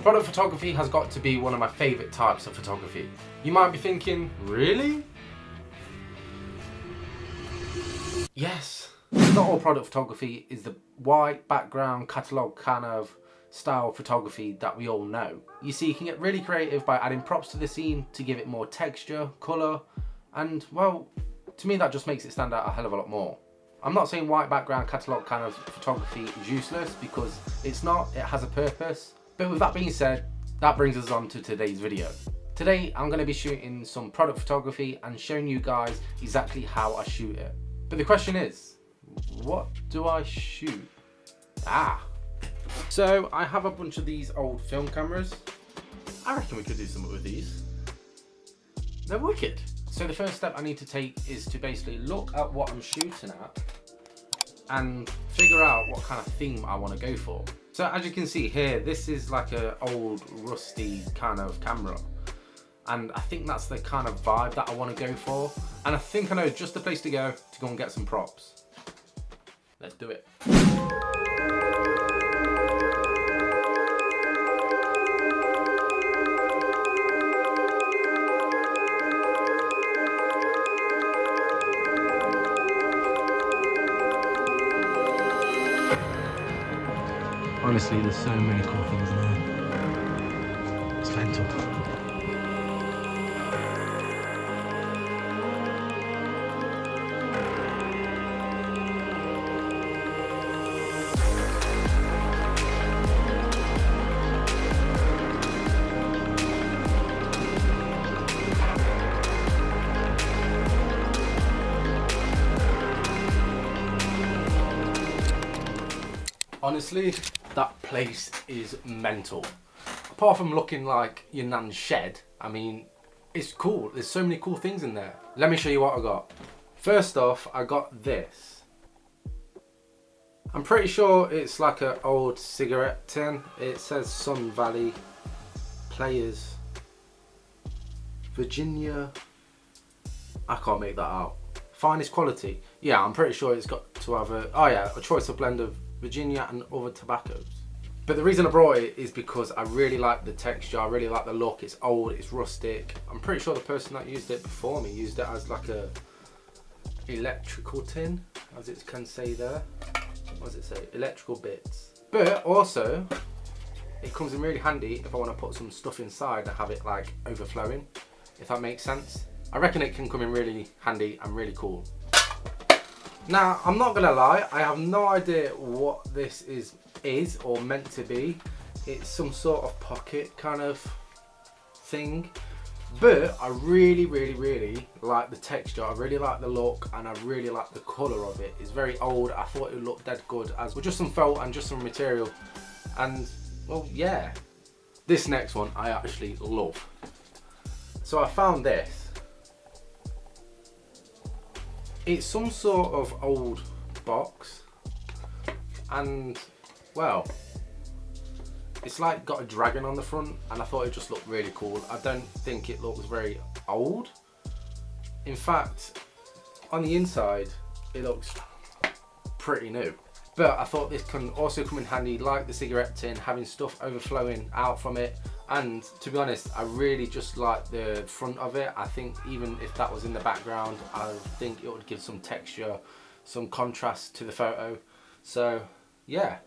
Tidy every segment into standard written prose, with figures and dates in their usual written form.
Product photography has got to be one of my favourite types of photography. You might be thinking, really? Yes. Not all product photography is the white background catalogue kind of style photography that we all know. You see, you can get really creative by adding props to the scene to give it more texture, colour, and well, to me that just makes it stand out a hell of a lot more. I'm not saying white background catalogue kind of photography is useless, because it's not, it has a purpose. But with that being said, that brings us on to today's video. Today I'm going to be shooting some product photography and showing you guys exactly how I shoot it. But the question is, what do I shoot? So I have a bunch of these old film cameras. I reckon we could do something with these. They're wicked. So the first step I need to take is to basically look at what I'm shooting at and figure out what kind of theme I want to go for. So as you can see here, this is like an old rusty kind of camera. And I think that's the kind of vibe that I want to go for. And I think I know just the place to go and get some props. Let's do it. Honestly, there's so many cool things in there. It's mental. Honestly, that place is mental. Apart from looking like your nan's shed, I mean, it's cool. There's so many cool things in there. Let me show you what I got. First off, I got this. I'm pretty sure it's like an old cigarette tin. It says Sun Valley Players, Virginia. I can't make that out. Finest quality. Yeah, I'm pretty sure it's got to have a choice of blend of Virginia and other tobaccos. But the reason I brought it is because I really like the texture, I really like the look. It's old, it's rustic. I'm pretty sure the person that used it before me used it as like a electrical tin, as it can say there. What does it say? Electrical bits. But also, it comes in really handy if I want to put some stuff inside and have it like overflowing, if that makes sense. I reckon it can come in really handy and really cool. Now, I'm not gonna lie, I have no idea what this is or meant to be. It's some sort of pocket kind of thing. But I really like the texture, I really like the look, and I really like the colour of it. It's very old, I thought it would look dead good as with just some felt and just some material. And, well, yeah. This next one I actually love. So I found this. It's some sort of old box, and well, it's like got a dragon on the front, and I thought it just looked really cool. I don't think it looks very old. In fact, on the inside, it looks pretty new. But I thought this can also come in handy, like the cigarette tin, having stuff overflowing out from it. And to be honest, I really just like the front of it. I think even if that was in the background, I think it would give some texture, some contrast to the photo. So yeah,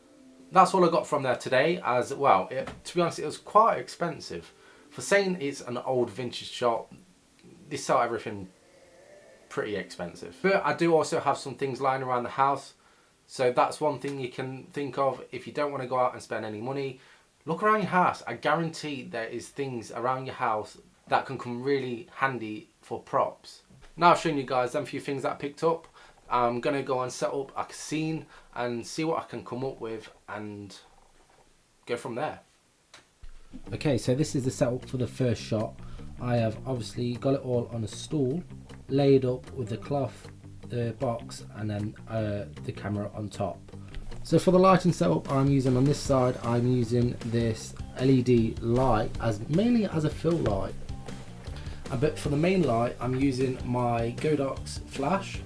that's all I got from there today. As well, to be honest, it was quite expensive. For saying it's an old vintage shop, they sell everything pretty expensive. But I do also have some things lying around the house. So that's one thing you can think of if you don't want to go out and spend any money. Look around your house. I guarantee there is things around your house that can come really handy for props. Now I've shown you guys them few things that I picked up. I'm going to go and set up a scene and see what I can come up with and go from there. Okay, so this is the setup for the first shot. I have obviously got it all on a stool, laid up with the cloth, the box, and then the camera on top. So for the lighting setup I'm using on this side, I'm using this LED light mainly as a fill light. But for the main light I'm using my Godox flash,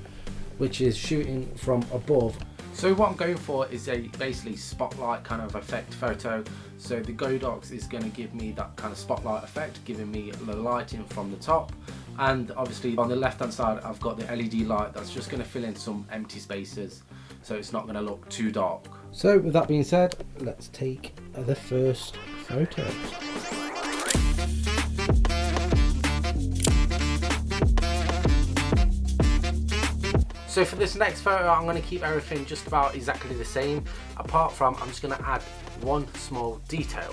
which is shooting from above. So what I'm going for is a basically spotlight kind of effect photo. So the Godox is going to give me that kind of spotlight effect, giving me the lighting from the top. And obviously on the left hand side I've got the LED light that's just going to fill in some empty spaces, so it's not going to look too dark. So with that being said, let's take the first photo. So for this next photo, I'm going to keep everything just about exactly the same, apart from I'm just going to add one small detail.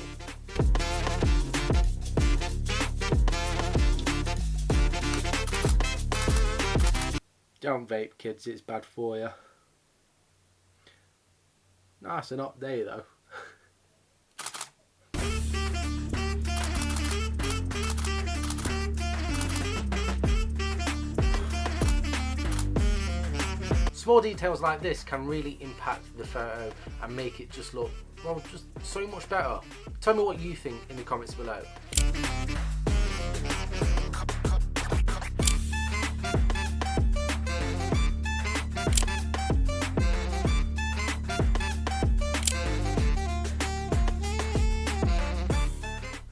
Don't vape, kids, it's bad for you. Nice and hot day though. Small details like this can really impact the photo and make it just look, well, just so much better. Tell me what you think in the comments below.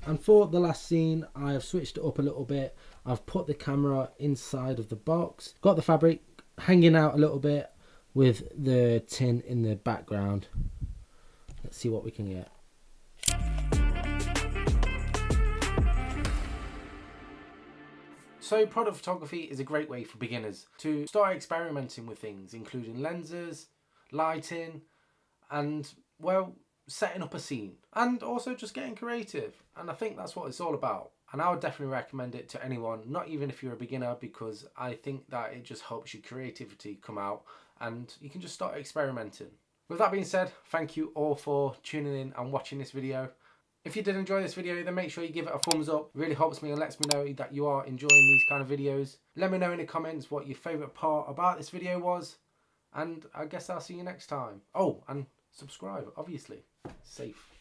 And for the last scene, I have switched it up a little bit. I've put the camera inside of the box, got the fabric hanging out a little bit with the tin in the background. Let's see what we can get. So product photography is a great way for beginners to start experimenting with things, including lenses, lighting, and, well, setting up a scene, and also just getting creative. And I think that's what it's all about. And I would definitely recommend it to anyone, not even if you're a beginner, because I think that it just helps your creativity come out and you can just start experimenting. With that being said, thank you all for tuning in and watching this video. If you did enjoy this video, then make sure you give it a thumbs up. It really helps me and lets me know that you are enjoying these kind of videos. Let me know in the comments what your favourite part about this video was. And I guess I'll see you next time. Oh, and subscribe, obviously. Safe.